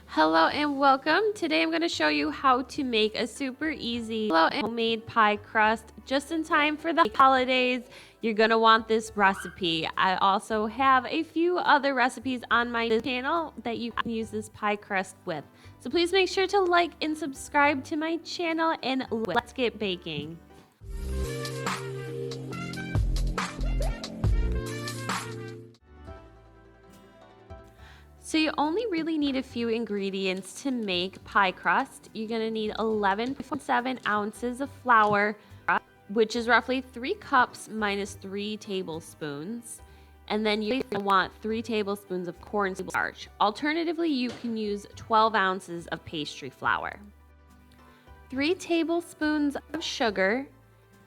Hello and welcome. Today I'm going to show you how to make a super easy homemade pie crust just in time for the holidays. You're going to want this recipe. I also have a few other recipes on my channel that you can use this pie crust with. So please make sure to like and subscribe to my channel and let's get baking. So you only really need a few ingredients to make pie crust. You're going to need 11.7 ounces of flour, which is roughly 3 cups minus 3 tablespoons. And then you want 3 tablespoons of cornstarch. Alternatively, you can use 12 ounces of pastry flour, 3 tablespoons of sugar,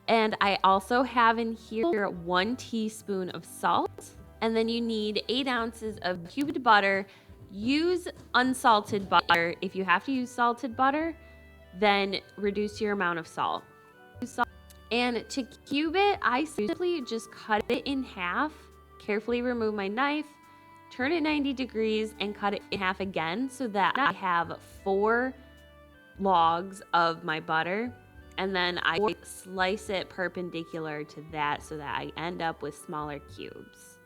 and I also have in here 1 teaspoon of salt. And then you need 8 ounces of cubed butter. Use unsalted butter. If you have to use salted butter, then reduce your amount of salt. And to cube it, I simply just cut it in half, carefully remove my knife, turn it 90 degrees, and cut it in half again so that I have 4 logs of my butter. And then I slice it perpendicular to that so that I end up with smaller cubes.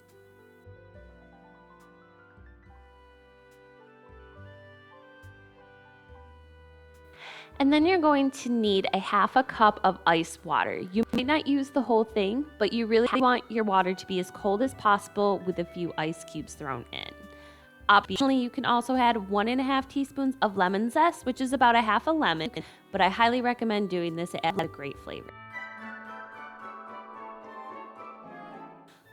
And then you're going to need a half a cup of ice water. You might not use the whole thing, but you really want your water to be as cold as possible with a few ice cubes thrown in. Optionally, you can also add 1.5 teaspoons of lemon zest, which is about a half a lemon, but I highly recommend doing this. It adds a great flavor.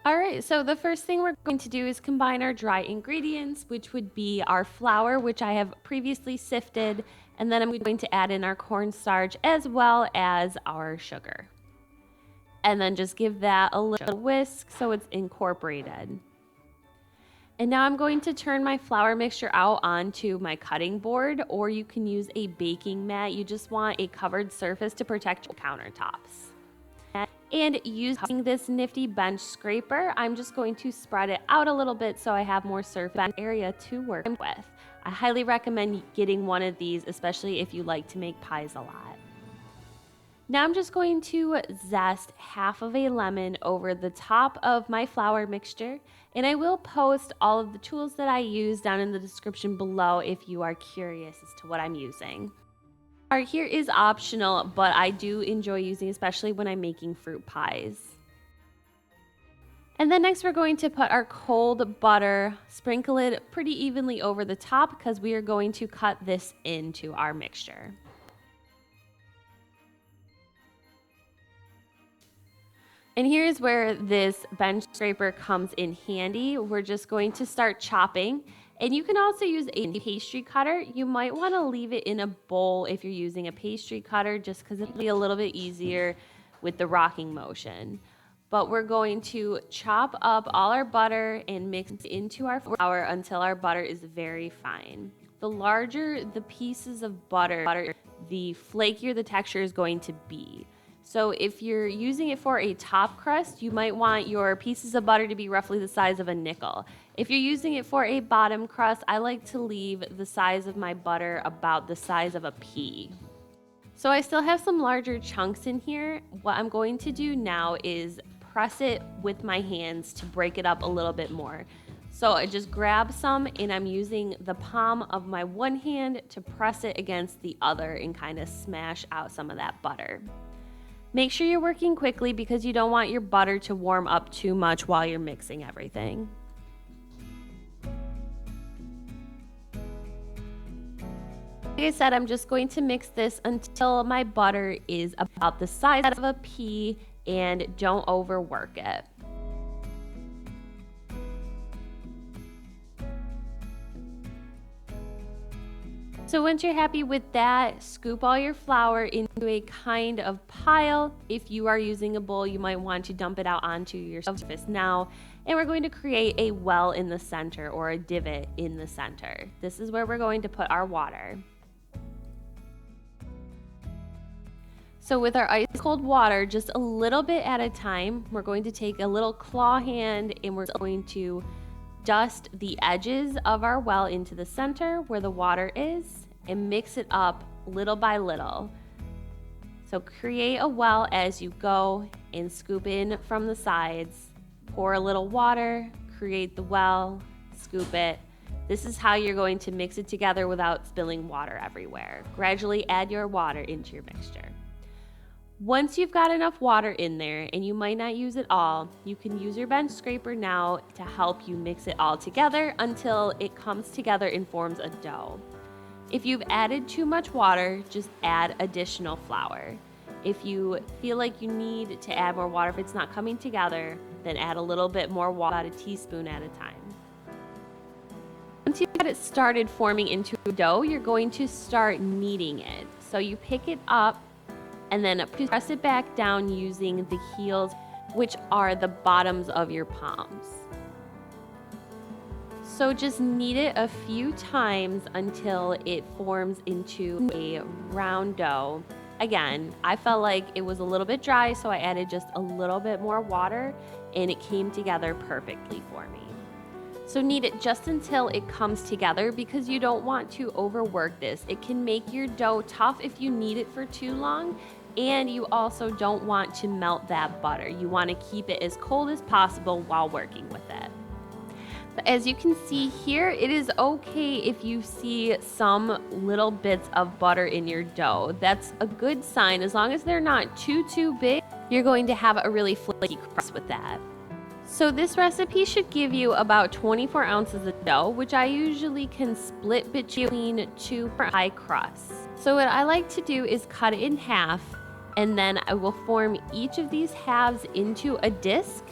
All right, so the first thing we're going to do is combine our dry ingredients, which would be our flour, which I have previously sifted, and then I'm going to add in our cornstarch as well as our sugar. And then just give that a little whisk so it's incorporated. And now I'm going to turn my flour mixture out onto my cutting board, or you can use a baking mat. You just want a covered surface to protect your countertops. And using this nifty bench scraper, I'm just going to spread it out a little bit so I have more surface area to work with. I highly recommend getting one of these, especially if you like to make pies a lot. Now I'm just going to zest half of a lemon over the top of my flour mixture, and I will post all of the tools that I use down in the description below if you are curious as to what I'm using. Here is optional, but I do enjoy using, especially when I'm making fruit pies. And then next we're going to put our cold butter, sprinkle it pretty evenly over the top because we are going to cut this into our mixture. And here's where this bench scraper comes in handy. We're just going to start chopping. And you can also use a pastry cutter. You might want to leave it in a bowl if you're using a pastry cutter, just because it'll be a little bit easier with the rocking motion. But we're going to chop up all our butter and mix it into our flour until our butter is very fine. The larger the pieces of butter, the flakier the texture is going to be. So if you're using it for a top crust, you might want your pieces of butter to be roughly the size of a nickel. If you're using it for a bottom crust, I like to leave the size of my butter about the size of a pea. So I still have some larger chunks in here. What I'm going to do now is press it with my hands to break it up a little bit more. So I just grab some and I'm using the palm of my one hand to press it against the other and kind of smash out some of that butter. Make sure you're working quickly because you don't want your butter to warm up too much while you're mixing everything. Like I said, I'm just going to mix this until my butter is about the size of a pea and don't overwork it. So once you're happy with that, scoop all your flour into a kind of pile. If you are using a bowl, you might want to dump it out onto your surface now. And we're going to create a well in the center, or a divot in the center. This is where we're going to put our water. So with our ice cold water, just a little bit at a time, we're going to take a little claw hand and we're going to dust the edges of our well into the center where the water is and mix it up little by little. So create a well as you go and scoop in from the sides. Pour a little water, create the well, scoop it. This is how you're going to mix it together without spilling water everywhere. Gradually add your water into your mixture. Once you've got enough water in there, and you might not use it all, you can use your bench scraper now to help you mix it all together until it comes together and forms a dough. If you've added too much water, just add additional flour. If you feel like you need to add more water, if it's not coming together, then add a little bit more water, about a teaspoon at a time. Once you've got it started forming into a dough, you're going to start kneading it. So you pick it up and then press it back down using the heels, which are the bottoms of your palms. So just knead it a few times until it forms into a round dough. Again, I felt like it was a little bit dry, so I added just a little bit more water and it came together perfectly for me. So knead it just until it comes together because you don't want to overwork this. It can make your dough tough if you knead it for too long, and you also don't want to melt that butter. You want to keep it as cold as possible while working with it. But as you can see here, it is okay if you see some little bits of butter in your dough. That's a good sign. As long as they're not too big, you're going to have a really flaky crust with that. So this recipe should give you about 24 ounces of dough, which I usually can split between 2 pie crusts. So what I like to do is cut it in half, and then I will form each of these halves into a disc,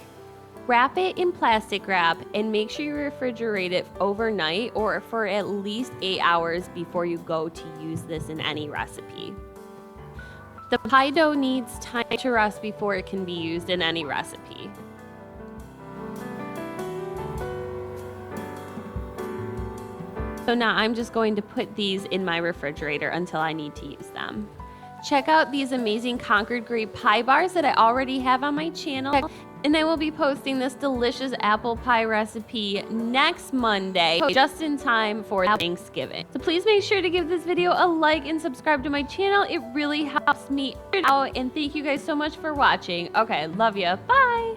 wrap it in plastic wrap, and make sure you refrigerate it overnight or for at least 8 hours before you go to use this in any recipe. The pie dough needs time to rest before it can be used in any recipe. So now I'm just going to put these in my refrigerator until I need to use them. Check out these amazing Concord grape pie bars that I already have on my channel. And I will be posting this delicious apple pie recipe next Monday, just in time for Thanksgiving. So please make sure to give this video a like and subscribe to my channel. It really helps me out. And thank you guys so much for watching. Okay, love ya. Bye.